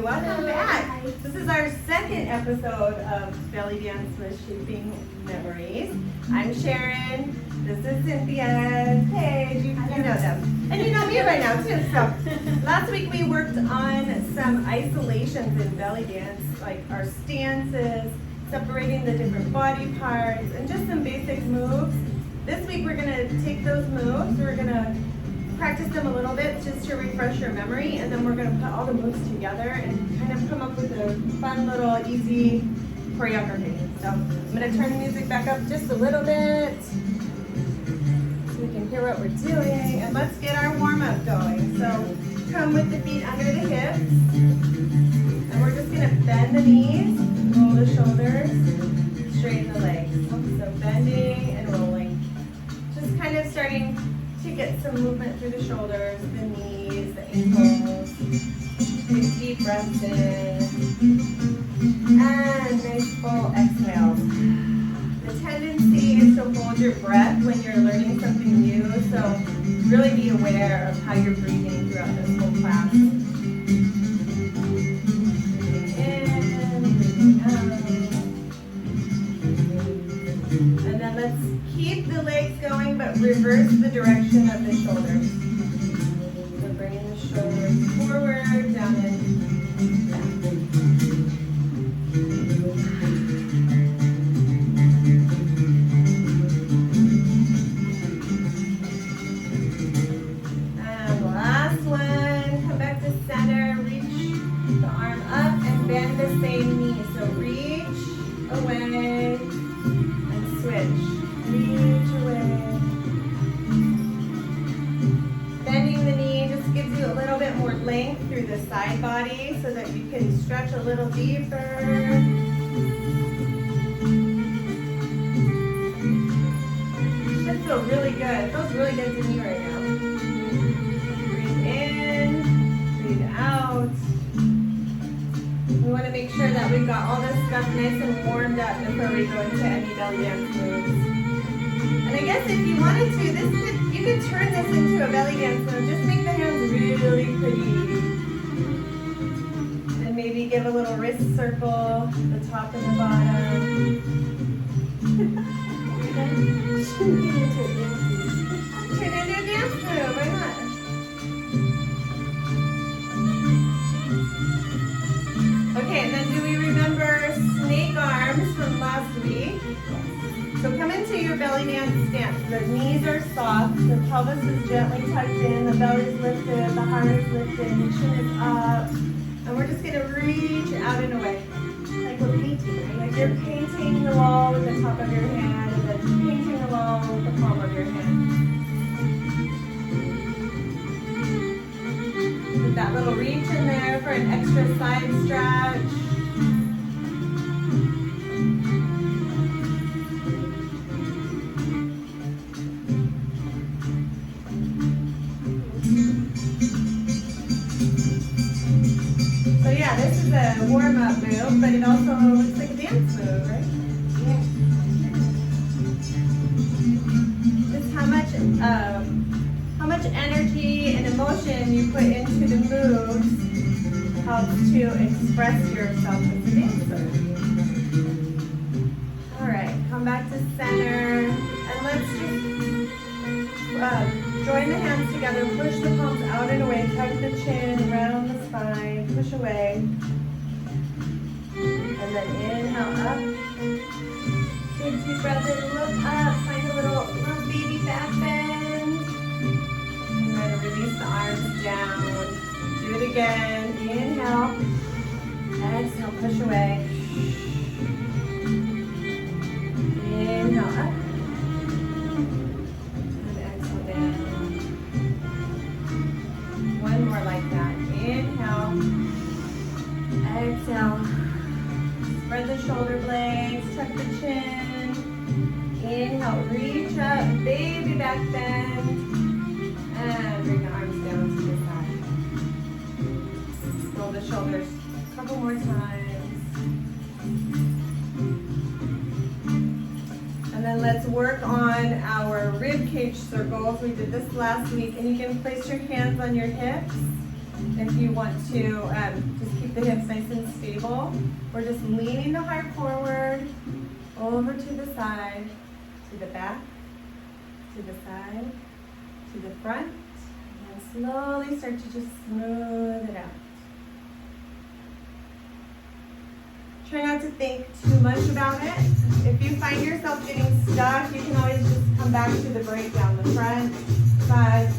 welcome back. This is our second episode of Belly Dance with Shaping Memories. I'm Sharon. This is Cynthia. Paige, you know them. And you know me right now too. So last week we worked on some isolations in belly dance, like our stances, separating the different body parts, and just some basic moves. This week we're going to take those moves, we're going to practice them a little bit just to refresh your memory, and then we're going to put all the moves together and kind of come up with a fun little easy choreography. So I'm going to turn the music back up just a little bit so we can hear what we're doing, and let's get our warm-up going. So come with the feet under the hips, and we're just going to bend the knees, roll the shoulders, straighten the legs. So bending and rolling. Just kind of starting to get some movement through the shoulders, the knees, the ankles. Take deep breaths in. And nice full exhales. The tendency is to hold your breath when you're learning something new, so really be aware of how you're breathing throughout this whole class. Breathing in, breathing out. And then let's keep the legs going, but reverse the direction of the shoulders. So bringing the shoulders forward, down and back. And the last one, come back to center, reach the arm up and bend the same knee. So reach away and switch. Reach away. Bending the knee just gives you a little bit more length through the side body so that you can stretch a little deeper. Should feel really good. It feels really good to me right now. Breathe in, breathe out. We want to make sure that we've got all this stuff nice and warmed up before we go into any belly dance moves. And I guess if you wanted to, you could turn this into a belly dance move. Just make the hands really pretty. And maybe give a little wrist circle, the top and the bottom. Turn it into a dance move, why not? Okay, and then do we remember snake arms from last week? So come into your belly dance stance. The knees are soft, the pelvis is gently tucked in, the belly is lifted, the heart is lifted, the chin is up. And we're just gonna reach out and away. Like we're painting, right? Like you're painting the wall with the top of your hand, and then painting the wall with the palm of your hand. Put that little reach in there for an extra side stretch. So yeah, this is a warm-up move, but it also looks like a dance move, right? Yeah. Just how much energy and emotion you put into the moves helps to express yourself as a dancer. All right, come back to center, and let's just join the hands together, push the palms out and away, tuck the chin, round the spine, push away. And then inhale up. Big deep breath in, look up, find a little baby back bend. And then release the arms down. Do it again. Inhale. Exhale, push away. Inhale up. One more like that. Inhale. Exhale. Spread the shoulder blades. Tuck the chin. Inhale. Reach up. Baby back bend. And bring the arms down to the side. Roll the shoulders a couple more times. And then let's work on our rib cage circles. We did this last week, and you can place your hands on your hips If you want to just keep the hips nice and stable, we're just leaning the heart forward, over to the side, to the back, to the side, to the front, and slowly start to just smooth it out. Try not to think too much about it. If you find yourself getting stuck, you can always just come back to the breakdown. The front, side,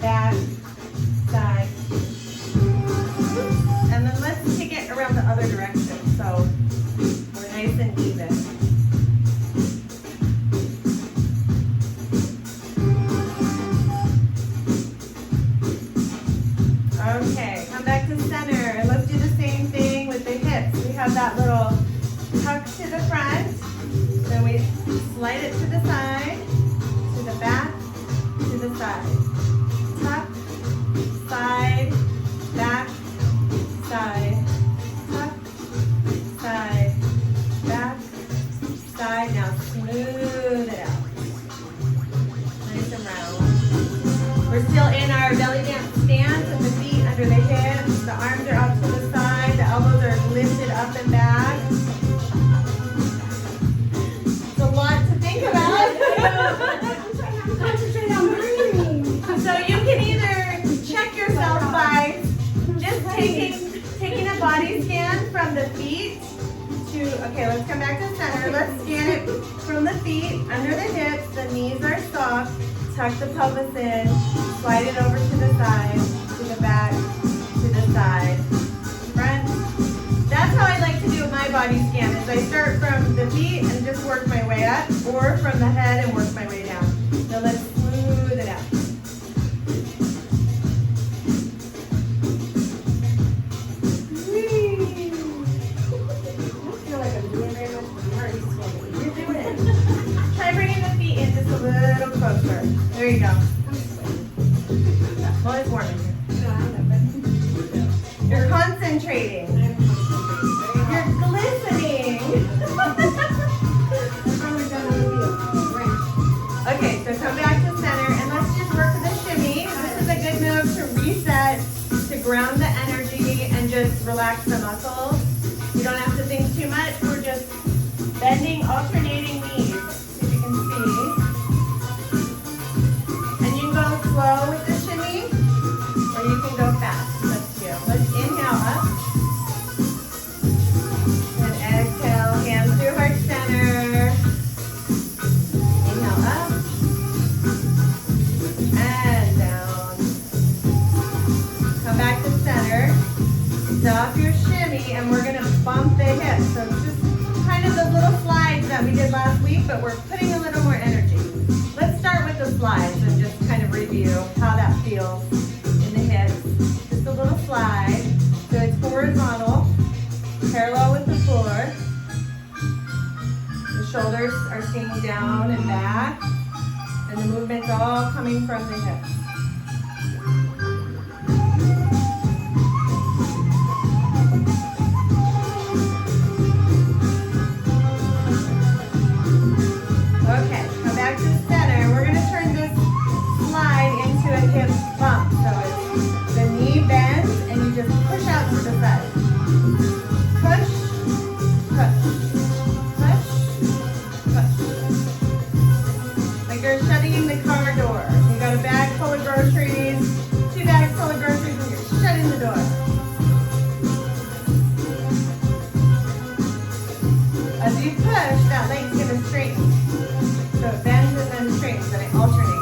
back, side. And then let's take it around the other direction so we're nice and even. Okay, come back to center. And let's do the same thing with the hips. We have that little tuck to the front. Then we slide it to the side, to the back, to the side. Tuck, side, back, side. Tuck, side, back, side. Now smooth it out. Nice and round. We're still in our belly dance stance with the feet under the hips. The arms are out to the side. The elbows are lifted up and back. It's a lot to think about. Concentrate on breathing. So you can either check yourself by just taking a body scan from the feet to, okay, let's come back to center. Let's scan it from the feet, under the hips, the knees are soft, tuck the pelvis in, slide it over to the side, to the back, to the side, front. That's how I like to do my body scan, is I start from the feet and just work my way up, or from the head and work my way down. Now let's smooth it out. Try bringing the feet in just a little closer. There you go. Well, it's warm in here. You're concentrating. You're glistening. Okay, so come back to center and let's just work with a shimmy. This is a good move to reset, to ground the energy and just relax the muscles. You don't have to think too much. We're just bending, alternating knees. See if you can see. And you can go slow with the shimmy, or you can go fast. Let's do. Let's inhale up. And exhale, hands through heart center. Inhale up. And down. Come back to center. Stop your shimmy, and we're going to bump the hips. So it's just kind of the little slides that we did last week, but we're putting a little more energy. Let's start with the slides and just kind of review how that feels in the hips. Just a little slide. So it's horizontal, parallel with the floor. The shoulders are staying down and back, and the movement's all coming from the hips. Okay, come back to center. We're going to turn this slide into a hip bump. So it's the knee bends and you just push out to the side. Push, push, push, push. Like you're shutting the car door. You got a bag full of groceries, 2 bags full of groceries, and you're shutting the door. As you push, that leg's going to straighten. So it bends and then straightens, and it alternates.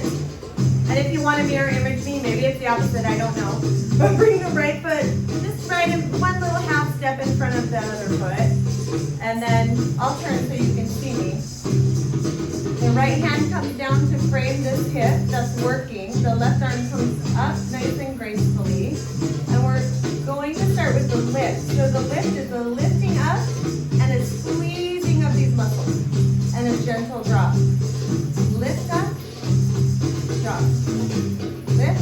front. And if you want to mirror image me, maybe it's the opposite, I don't know. But bring the right foot just right in one little half step in front of the other foot. And then I'll turn so you can see me. The right hand comes down to frame this hip, that's working. The left arm comes up nice and gracefully. And we're going to start with the lift. So the lift is a lifting up and a squeezing of these muscles. And a gentle drop. Lift up, drop. Lift,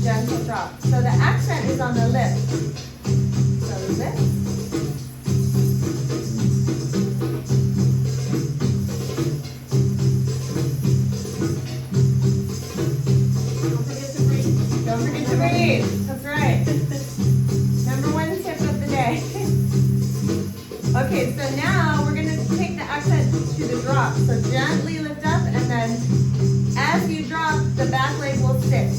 gentle drop. So the accent is on the lift. So lift. Don't forget to breathe. That's right. Number one tip of the day. Okay, so now we're going to take the accent to the drop. So gently lift up, and then as you drop, the back leg will sit,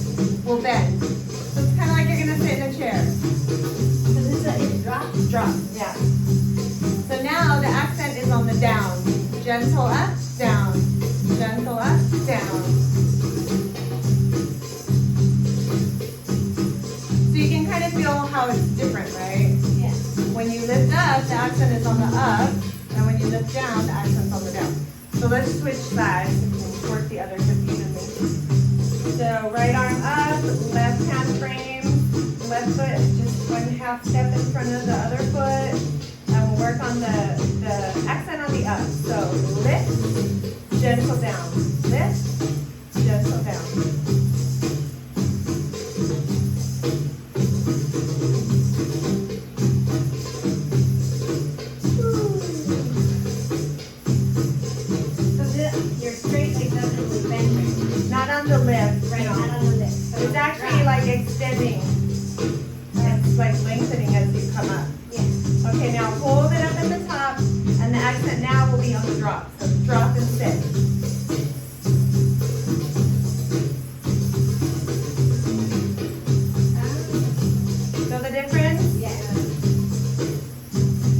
will bend. So it's kind of like you're going to sit in a chair. So this is a drop? Drop, yeah. So now the accent is on the down. Gentle up, down. Gentle up, down. So you can kind of feel how it's different, right? Yeah. When you lift up, the accent is on the up, and when you lift down, the accent's on the down. So let's switch sides and work the other hip evenly. So right arm up, left hand frame, left foot just one half step in front of the other foot, and we'll work on the accent on the up. So lift, gentle down, lift, gentle down. Not on the lift, Right, no. not on the lift. So It's actually like extending. It's like lengthening as you come up. Yeah. Okay, now hold it up at the top, and the accent now will be on the drop. So drop and sit. Know the difference? Yeah.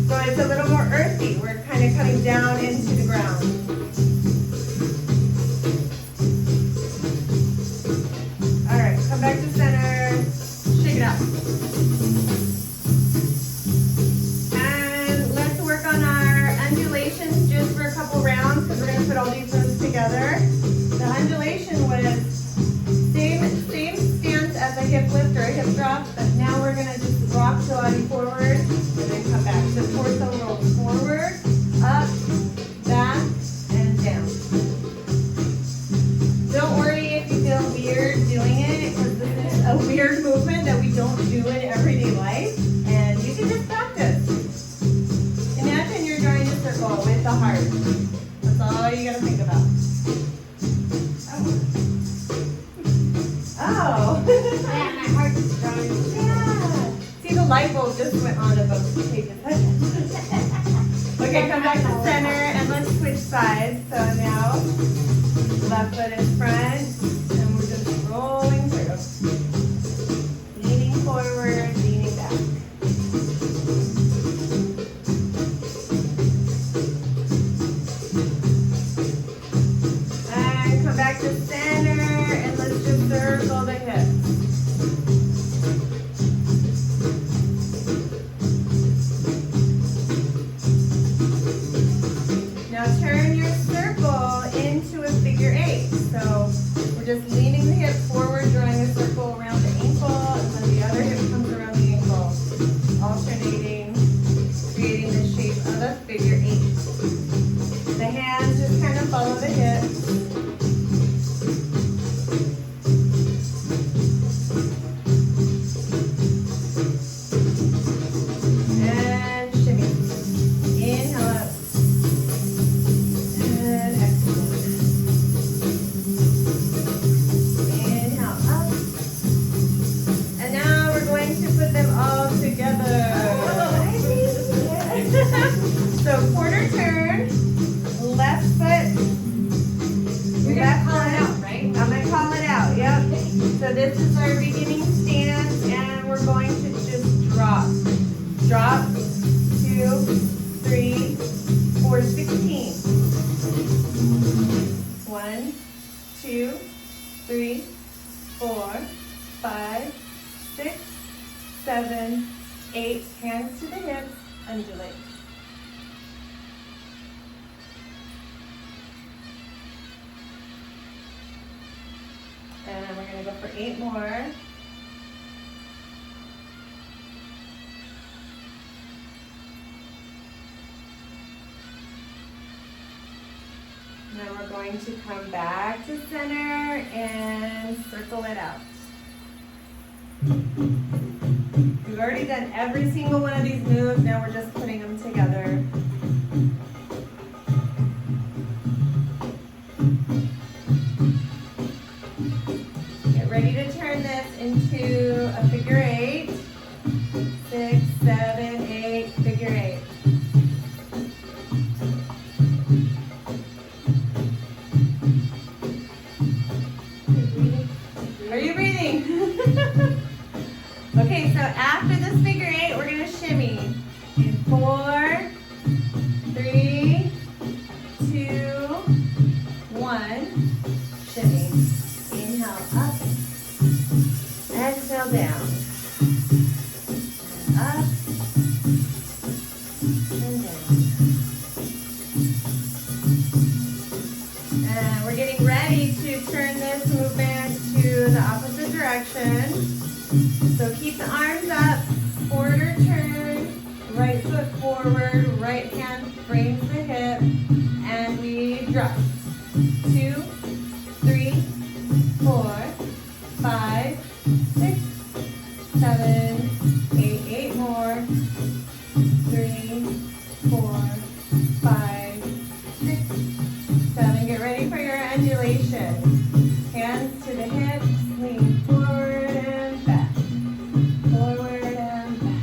So it's a little more earthy. We're kind of coming down into the ground. Back to center, shake it out. And let's work on our undulations just for a couple rounds because we're going to put all these moves together. The undulation was same stance as a hip lift or a hip drop, but now we're going to just rock the body forward and then come back. So torso rolls forward, up, back, and down. Don't worry if you feel weird doing it, because this is a weird movement that we don't do in everyday life, and you can just practice. Imagine you're drawing a circle with the heart. That's all you gotta think about. Oh. Yeah, my heart is drawing. Yeah. See, the light bulb just went on above the pages. Okay, come back to center, and let's switch sides. So now, left foot in front, and we're just rolling through. Leaning forward, leaning back. And come back to center, and let's just circle the hips. Now turn your circle into a figure 8. So we're just leaning the hip forward, drawing a circle around the ankle, and then the other hip comes around the ankle, alternating, creating the shape of a figure 8. The hands just kind of follow the hips. And shimmy. Inhale up. And exhale. Inhale up. And now we're going to put them all together. So quarter turn, left foot. You're going to call it out, right? I'm going to call it out, yep. So this is our beginning stance, and we're going to just drop. Drop, 2, 3, 4, 16. 1, 2, 3, 4, 5, 6, 7, 8. Hands to the hips, undulate. And we're going to go for 8 more. Now we're going to come back to center and circle it out. We've already done every single one of these moves. Now we're just putting them together. Get ready to turn this into a figure 8. 6, 7, 8, figure 8. Are you breathing? Okay, so after this figure 8, we're going to shimmy. In 4, 3, 2, 1. Shimmy. Inhale up. Exhale down. Up. And down. And we're getting ready to turn this movement to the opposite direction. So keep the arms up, quarter turn, right foot forward, right hand frames the hip, and we drop. 2, 3, 4, 5, 6, 7, 8, 8 more. 3, 4, 5, 6, 7. Get ready for your undulation. Hands to the hips, lean forward and back. Forward and back.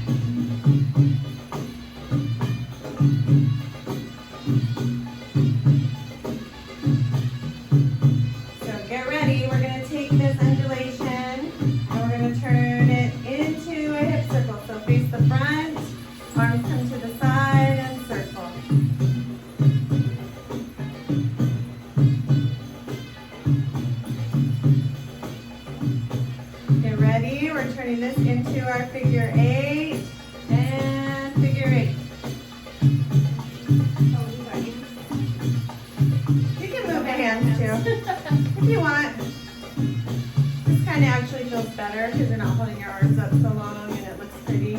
So get ready. We're going to take this undulation and we're going to turn it into a hip circle. So face the front, arms come to the side and circle. Get ready. We're turning this into our figure 8 and figure 8. You can move the hands too if you want. This kind of actually feels better because you're not holding your arms up so long and it looks pretty.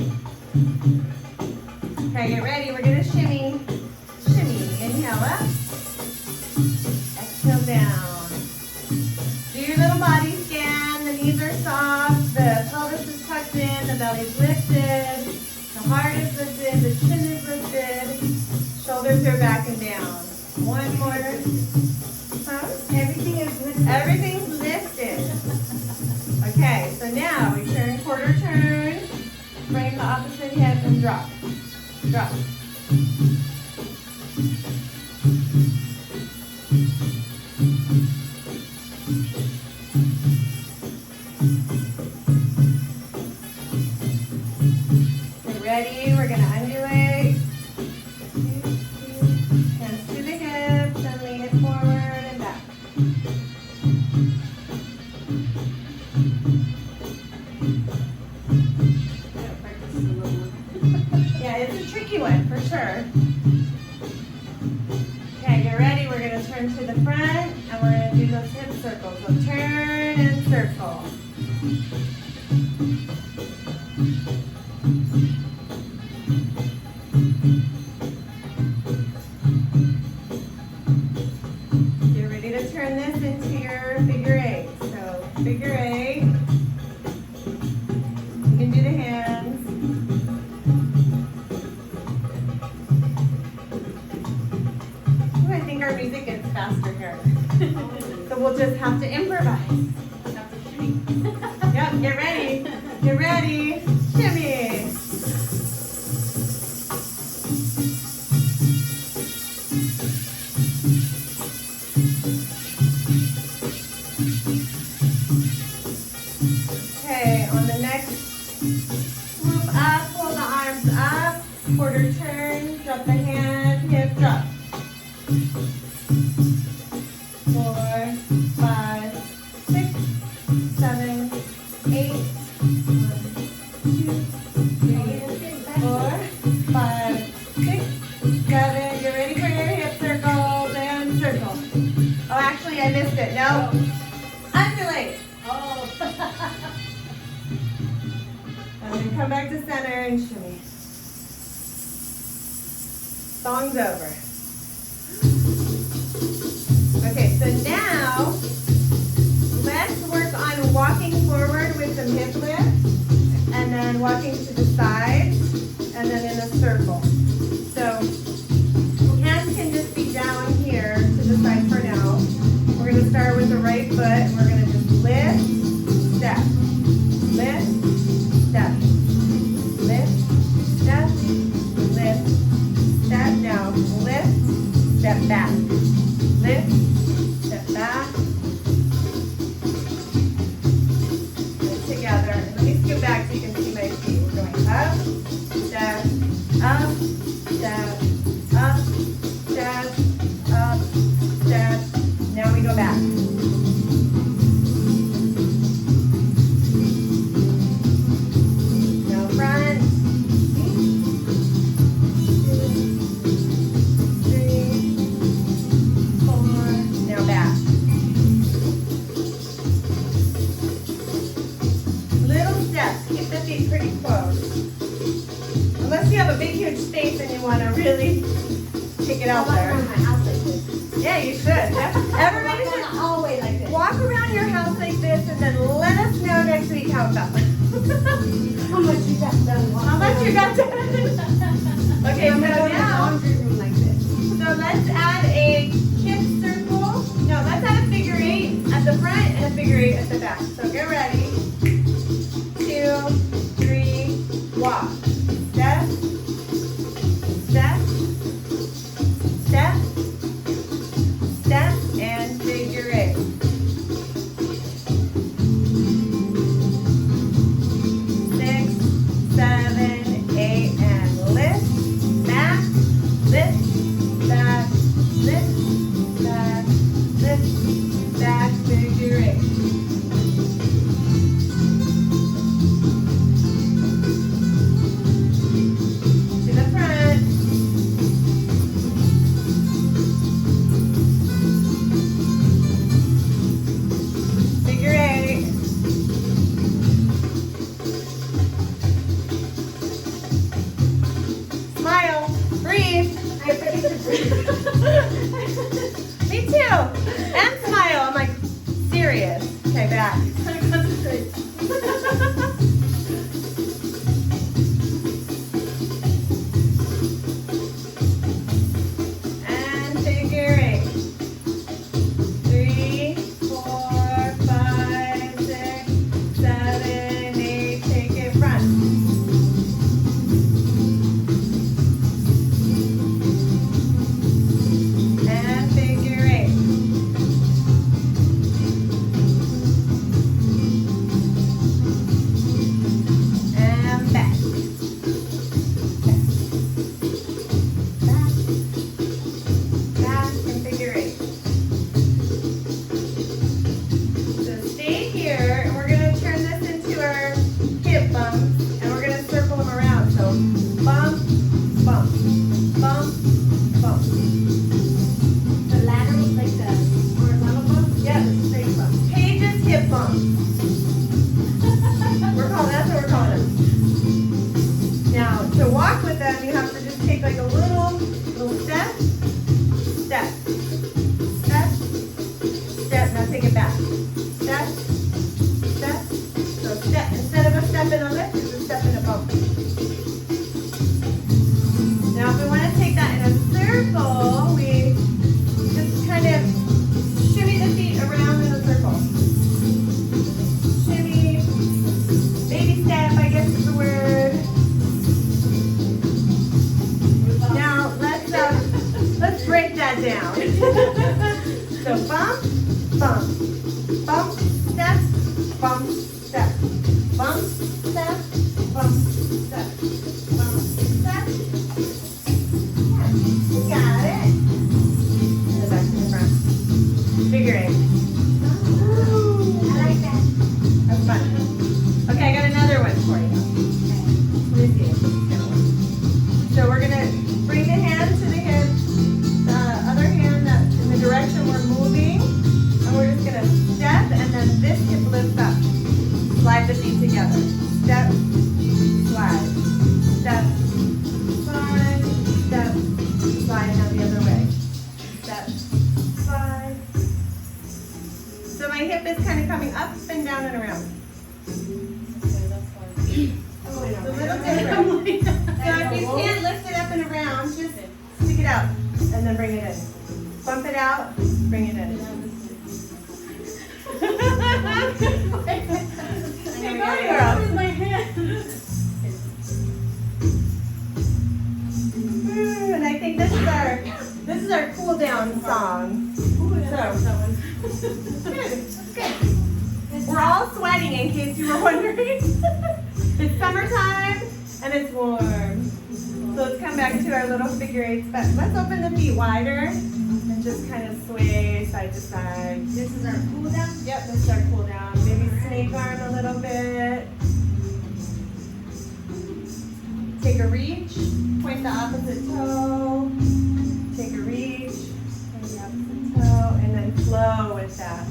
Okay, get ready. We're going to shimmy. Shimmy. Inhale up. Exhale down. Do your little body scan. The knees are soft. The pelvis is tucked in. The belly's lifted. The heart is lifted. The chin is lifted. Shoulders are back and down. One more. Huh? Everything is lifted. Everything's lifted. Okay, so now we turn quarter turn. Frame the opposite hip and drop. Drop. Get ready. We're going to undulate. Hands to the hips and lean it forward and back. Yeah, it's a tricky one for sure. Okay, get ready. We're going to turn to the front and we're going to do those hip circles. So turn and circle. Get ready to turn this into your figure 8. So figure 8. You can do the hands. Ooh, I think our music gets faster here. So we'll just have to improvise. Yep, get ready. Get ready. Shimmy. Okay, on the next swoop up, pull the arms up, quarter turn, drop the hand, hip drop. 4, 5, 6, come back to center and shimmy. Song's over. Okay, so now let's work on walking forward with some hip lifts and then walking to the side and then in a circle. So hands can just be down here to the side for now. We're going to start with the right foot and we're going to just lift, step, lift, step, lift, step, lift, step. Now lift, step back, lift, step back, and together. And let me scoot back so you can see my feet. We're going up, step, up, step, up, step, up, step. Now we go back. Now front. 2, 3, 4. Now back. Little steps. Keep the feet pretty close. Unless you have a big, huge space and you want to really take it out there. Yeah, you should. Everybody should Always like this. walk around your house like this and then let us know next week how it felt. How much you got done? How much you got done? Okay, so now, Laundry room like this. so let's add a hip circle. No, let's add a figure 8 at the front and a figure 8 at the back. So get ready. 2, 3, walk. Step, step, step, step, and figure 8. Six, 7, 8, and lift, back, lift, back, lift, back, lift, back, figure 8. To the front. Figure 8. Smile. Breathe. I forget to breathe. Me too. And smile. I'm like, serious. Okay, back. Concentrate. And figure 8. 3, 4, 5, 6, 7, 8. Take it front. And figure 8. And back. Back. Back and figure 8. So stay here, and we're going to turn this into our hip bumps, and we're going to circle them around. So bump, bump, bump, bump. The lateral, like the horizontal bump? Yeah, the straight bump. Paige's hip bump. That's what we're calling them. Now, to walk with them, you have to just take like a little step, step, step, step. Now take it back. Step, step. So step. Instead of a step and a lift, it's a step and a bump. Now, if we want to take that in a circle, we just kind of shimmy the feet around in a circle. Shimmy, baby step, I guess is the word. Now let's break that down. So bump, bump, bump, step, bump, step, bump, step, bump, step, bump, step. Yeah, you got it. And the back to the front. Figure 8. I like that. That's fun. Okay, I got another one for you. Let me see. So we're gonna bring the hand to the hip, the other hand that in the direction we're moving, and we're just gonna step, and then this hip lifts up. Slide the feet together. Step, slide. Step, slide, step, slide. Now the other way. Step, slide. So my hip is kind of coming up and down and around. Oh, it's a little different. So if you can't lift it up and around, just stick it out and then bring it in. Bump it out, bring it in. Here you go, girl. My hand. And I think this is our cool down song. Good. We're all sweating in case you were wondering. It's summertime and it's warm. So let's come back to our little figure eights, but let's open the feet wider and just kind of sway side to side. This is our cool down. Yep, this is our cool down. Maybe snake arm a little bit. Take a reach, point the opposite toe. Take a reach, point the opposite toe, and then flow with that.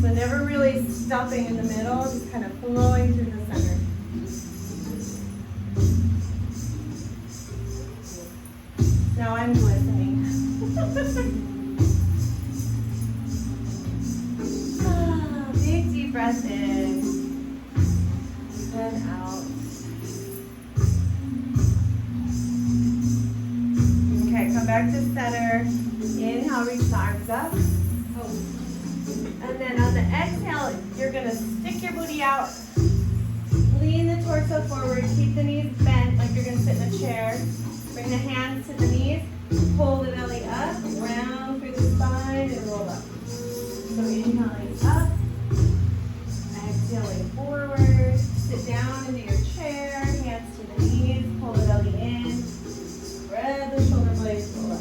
So never really stopping in the middle, just kind of flowing through the center. Now I'm glistening. Big deep breath in and out. Okay, come back to center. Inhale, reach the arms up. And then on the exhale, you're going to stick your booty out. Lean the torso forward. Keep the knees bent like you're going to sit in a chair. Bring the hands to the knees. Pull the belly up, round through the spine, and roll up. So inhaling up. Exhaling forward. Sit down into your chair. Hands to the knees. Pull the belly in. Spread the shoulder blades. Roll up.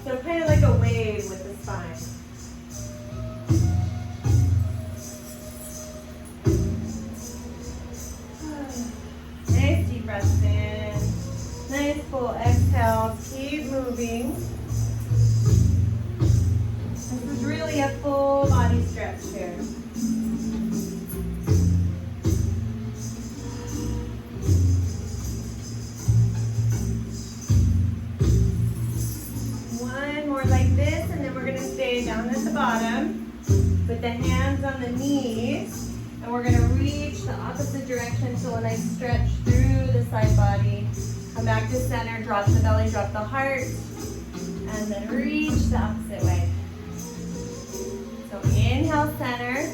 So kind of like a wave with the spine. Nice deep breaths in. Nice full exhale. Keep moving. This is really a full body stretch here. Like this, and then we're going to stay down at the bottom with the hands on the knees, and we're going to reach the opposite direction. So when I stretch through the side body, come back to center, drop the belly, drop the heart, and then reach the opposite way. So inhale, center,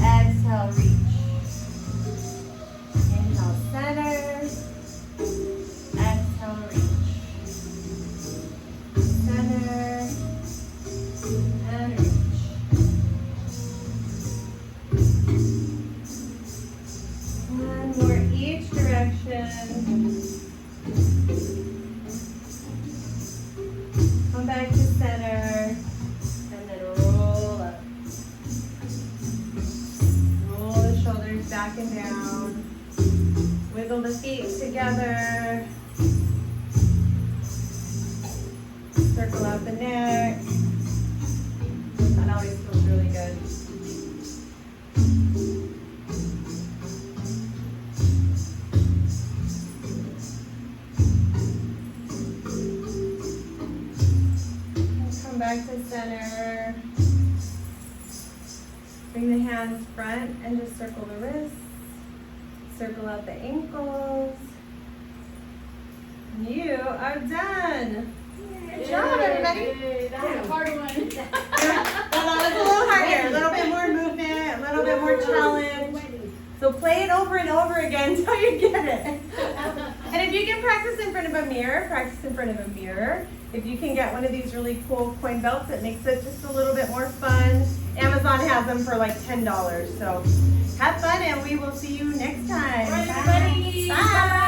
exhale, reach. Inhale, center, exhale, reach. Center and reach. One more each direction. Come back to center and then roll up. Roll the shoulders back and down. Wiggle the feet together. Circle out the neck. That always feels really good. Come back to center. Bring the hands front and just circle the wrists. Circle out the ankles. You are done. Good job, everybody. That's a hard one. Well, that was a little harder. A little bit more movement, a little bit more challenge. So play it over and over again until you get it. And if you can practice in front of a mirror, practice in front of a mirror. If you can get one of these really cool coin belts, it makes it just a little bit more fun. Amazon has them for like $10. So have fun, and we will see you next time. All right, everybody. Bye.